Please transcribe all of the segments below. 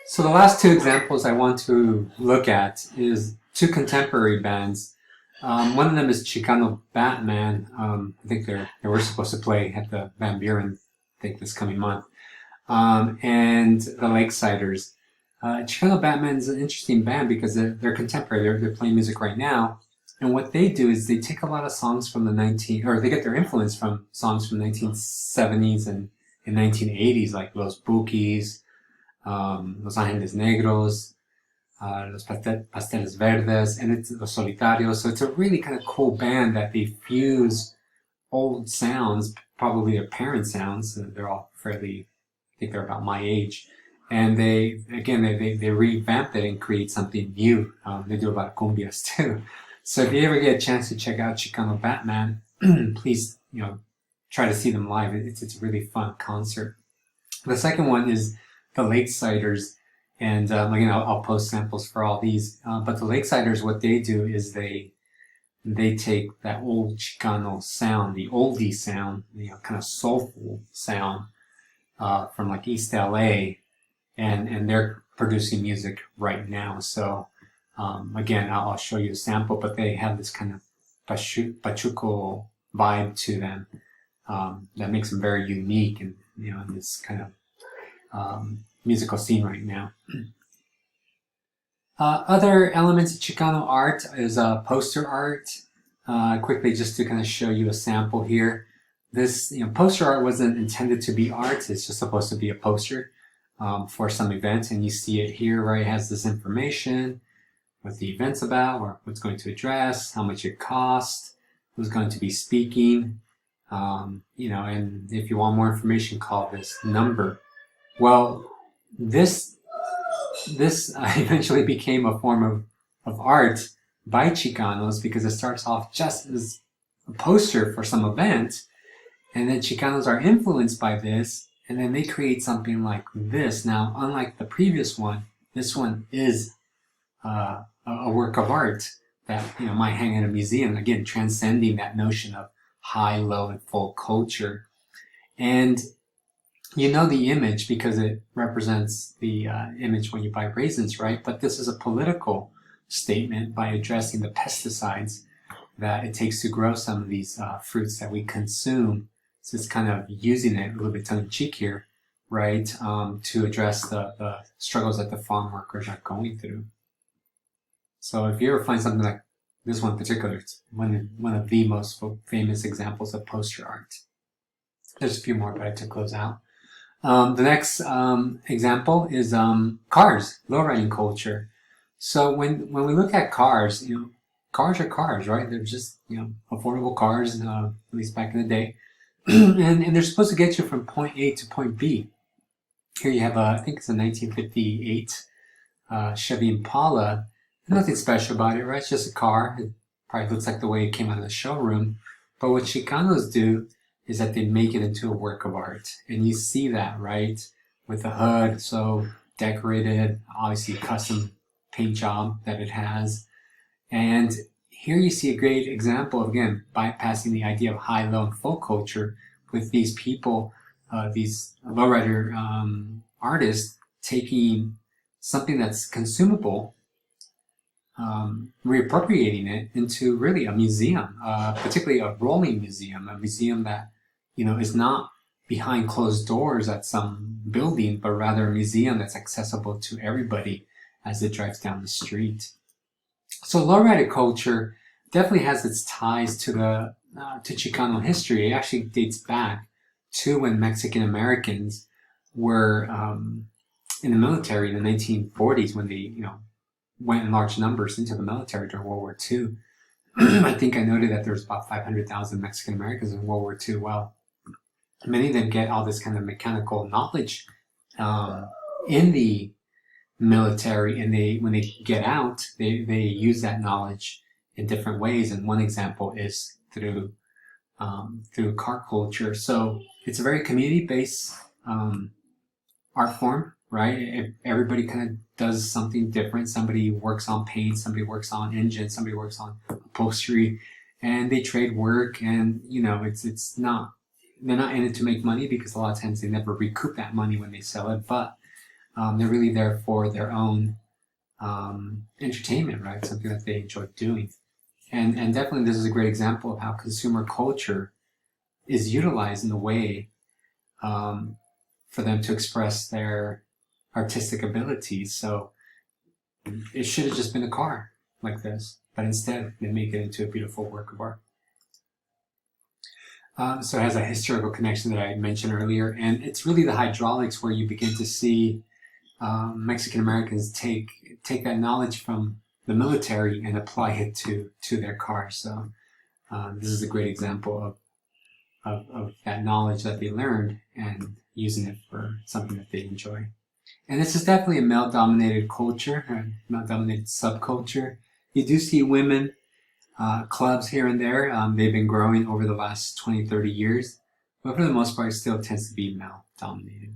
So the last two examples I want to look at is two contemporary bands. One of them is Chicano Batman. I think they were supposed to play at the Van Buren, I think this coming month. And the Lakesiders. Chicano Batman is an interesting band because they're contemporary. They're playing music right now. And what they do is they take a lot of songs from or they get their influence from songs from the 1970s and 1980s, like Los Bookies, Los Ángeles Negros, Pasteles Verdes, and it's Los Solitarios. So it's a really kind of cool band that they fuse old sounds, probably their parents' sounds. They're all fairly, I think they're about my age. And they revamp it and create something new. They do a lot of cumbias too. So if you ever get a chance to check out Chicano Batman, please, try to see them live. It's a really fun concert. The second one is the Lakesiders, and again, I'll post samples for all these. But the Lakesiders, what they do is they take that old Chicano sound, the oldie sound, kind of soulful sound from like East LA, and they're producing music right now. So again, I'll show you a sample, but they have this kind of Pachuco vibe to them that makes them very unique, and in this kind of musical scene right now. Other elements of Chicano art is poster art. Quickly, just to kind of show you a sample here. This poster art wasn't intended to be art. It's just supposed to be a poster for some event, and you see it here, right? It has this information, what the event's about, or what's going to address, how much it costs, who's going to be speaking, and if you want more information, call this number. Well, this eventually became a form of art by Chicanos because it starts off just as a poster for some event, and then Chicanos are influenced by this, and then they create something like this. Now, unlike the previous one, this one is a work of art that might hang in a museum, again transcending that notion of high, low, and full culture. And the image because it represents the image when you buy raisins, right? But this is a political statement by addressing the pesticides that it takes to grow some of these fruits that we consume. So it's kind of using it a little bit tongue-in-cheek here, right, to address the struggles that the farm workers are going through. So if you ever find something like this one in particular, it's one of the most famous examples of poster art. There's a few more, but I took those out. The next example is cars, lowriding culture. So when we look at cars, cars are cars, right? They're just affordable cars, at least back in the day, and they're supposed to get you from point A to point B. Here you have I think it's a 1958 Chevy Impala. Nothing special about it, right? It's just a car. It probably looks like the way it came out of the showroom. But what Chicanos do is that they make it into a work of art. And you see that, right? With the hood so decorated, obviously a custom paint job that it has. And here you see a great example of, again, bypassing the idea of high, low, and full culture with these people, these lowrider artists taking something that's consumable, reappropriating it into really a museum, particularly a rolling museum, a museum that is not behind closed doors at some building, but rather a museum that's accessible to everybody as it drives down the street. So lowrider culture definitely has its ties to Chicano history. It actually dates back to when Mexican Americans were in the military in the 1940s, when they went in large numbers into the military during World War II. I think I noted that there's about 500,000 Mexican Americans in World War II. Well, many of them get all this kind of mechanical knowledge in the military, and when they get out, they use that knowledge in different ways. And one example is through car culture. So it's a very community-based art form, right? Everybody kind of does something different. Somebody works on paint, somebody works on engines, somebody works on upholstery, and they trade work. And it's not, they're not in it to make money, because a lot of times they never recoup that money when they sell it. But They're really there for their own entertainment, right? Something that they enjoy doing. And definitely this is a great example of how consumer culture is utilized in a way for them to express their artistic abilities. So it should have just been a car like this, but instead they make it into a beautiful work of art. So it has a historical connection that I mentioned earlier, and it's really the hydraulics where you begin to see Mexican Americans take that knowledge from the military and apply it to their cars. So this is a great example of that knowledge that they learned and using it for something that they enjoy. And this is definitely a male-dominated culture, a male-dominated subculture. You do see women clubs here and there. They've been growing over the last 20, 30 years, but for the most part, it still tends to be male-dominated.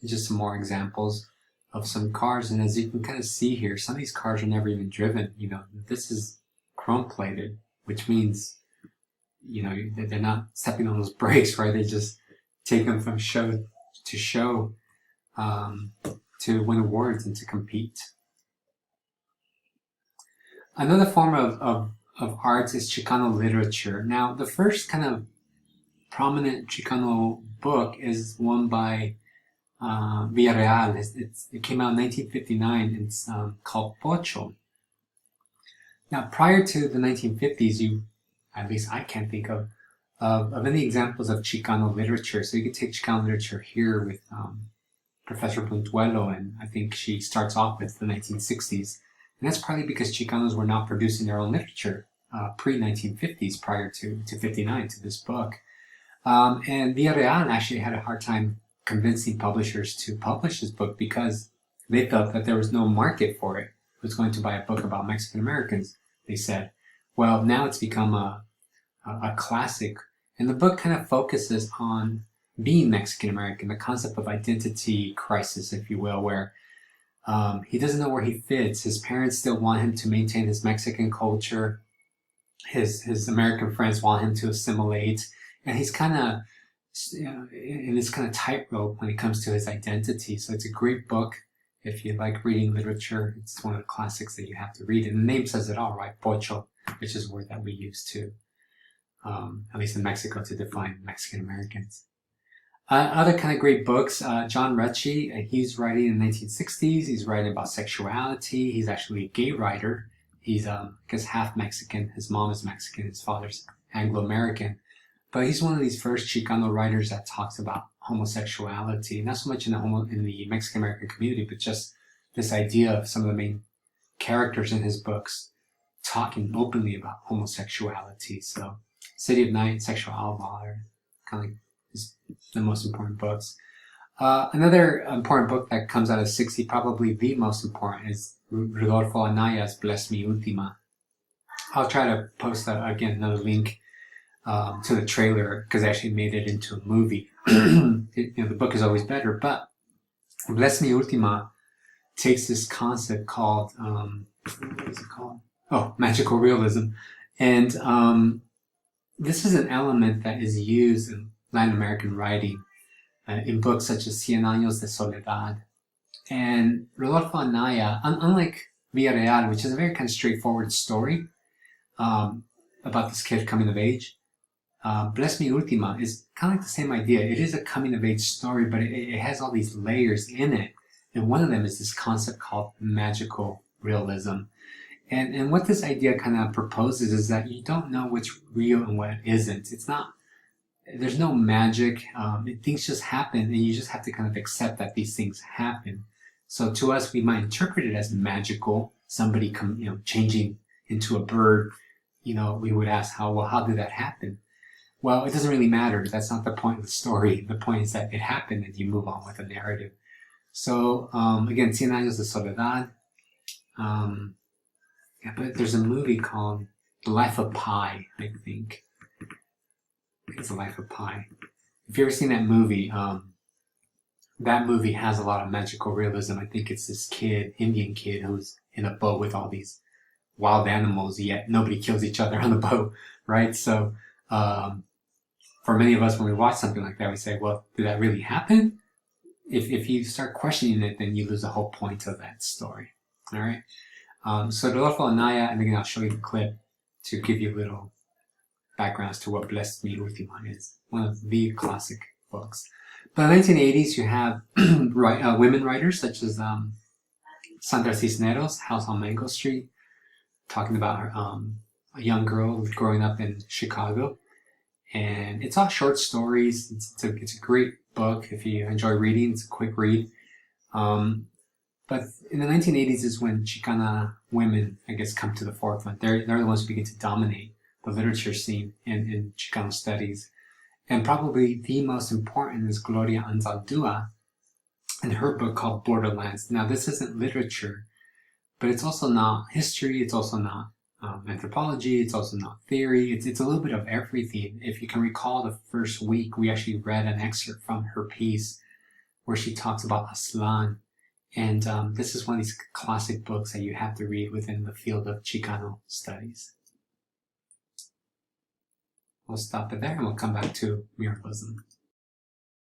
Just some more examples of some cars, and as you can kind of see here, some of these cars are never even driven. You know, this is chrome-plated, which means, you know, they're not stepping on those brakes, right? They just take them from show to show to win awards and to compete. Another form of art is Chicano literature. Now, the first kind of prominent Chicano book is one by Villarreal. It came out in 1959. It's called Pocho. Now, prior to the 1950s, at least I can't think of any examples of Chicano literature. So you could take Chicano literature here with Professor Puntuelo, and I think she starts off with the 1960s. And that's partly because Chicanos were not producing their own literature pre-1950s, prior to 59, to this book. And Villarreal actually had a hard time convincing publishers to publish this book because they felt that there was no market for it. Who was going to buy a book about Mexican Americans, they said. Well, now it's become a classic. And the book kind of focuses on being Mexican American, the concept of identity crisis, if you will, where he doesn't know where he fits. His parents still want him to maintain his Mexican culture. His American friends want him to assimilate. And he's kind of in this kind of tightrope when it comes to his identity. So it's a great book. If you like reading literature, it's one of the classics that you have to read. And the name says it all, right? Pocho, which is a word that we use to, at least in Mexico, to define Mexican Americans. Other kind of great books, John Ritchie, he's writing in the 1960s. He's writing about sexuality. He's actually a gay writer. He's, I guess, half Mexican. His mom is Mexican. His father's Anglo-American. But he's one of these first Chicano writers that talks about homosexuality, not so much in the Mexican American community, but just this idea of some of the main characters in his books talking openly about homosexuality. So, City of Night, Sexual Alva are kind of like the most important books. Another important book that comes out of 60, probably the most important, is Rodolfo Anaya's Bless Me Ultima. I'll try to post again another link to the trailer because I actually made it into a movie. The book is always better, but Bless Me Ultima takes this concept called what is it called? Oh, magical realism, and this is an element that is used in Latin American writing in books such as Cien Años de Soledad. And Rodolfo Anaya, unlike Villarreal, which is a very kind of straightforward story about this kid coming of age, Bless Me Ultima is kind of like the same idea. It is a coming of age story, but it has all these layers in it. And one of them is this concept called magical realism. And what this idea kind of proposes is that you don't know what's real and what isn't. It's not, there's no magic. Things just happen, and you just have to kind of accept that these things happen. So to us, we might interpret it as magical. Somebody changing into a bird. We would ask how did that happen? Well, it doesn't really matter. That's not the point of the story. The point is that it happened, and you move on with the narrative. So again, Cien Años de Soledad. But there's a movie called The Life of Pi, I think. It's The Life of Pi. If you've ever seen that movie has a lot of magical realism. I think it's this kid, Indian kid, who's in a boat with all these wild animals, yet nobody kills each other on the boat, right? So for many of us, when we watch something like that, we say, well, did that really happen? if you start questioning it, then you lose the whole point of that story. All right. So Rodolfo Anaya, and again, I'll show you the clip to give you a little background as to what Blessed Mi Última is. One of the classic books. But in the 1980s, you have women writers such as Sandra Cisneros, House on Mango Street, talking about her, a young girl growing up in Chicago. And it's all short stories. It's a great book if you enjoy reading. It's a quick read. But in the 1980s is when Chicana women, I guess, come to the forefront. They're the ones who begin to dominate the literature scene in Chicano studies. And probably the most important is Gloria Anzaldúa in her book called Borderlands. Now, this isn't literature, but it's also not history. It's also not anthropology. It's also not theory. It's a little bit of everything. If you can recall the first week, we actually read an excerpt from her piece where she talks about Aslan. And this is one of these classic books that you have to read within the field of Chicano studies. We'll stop it there and we'll come back to muralism.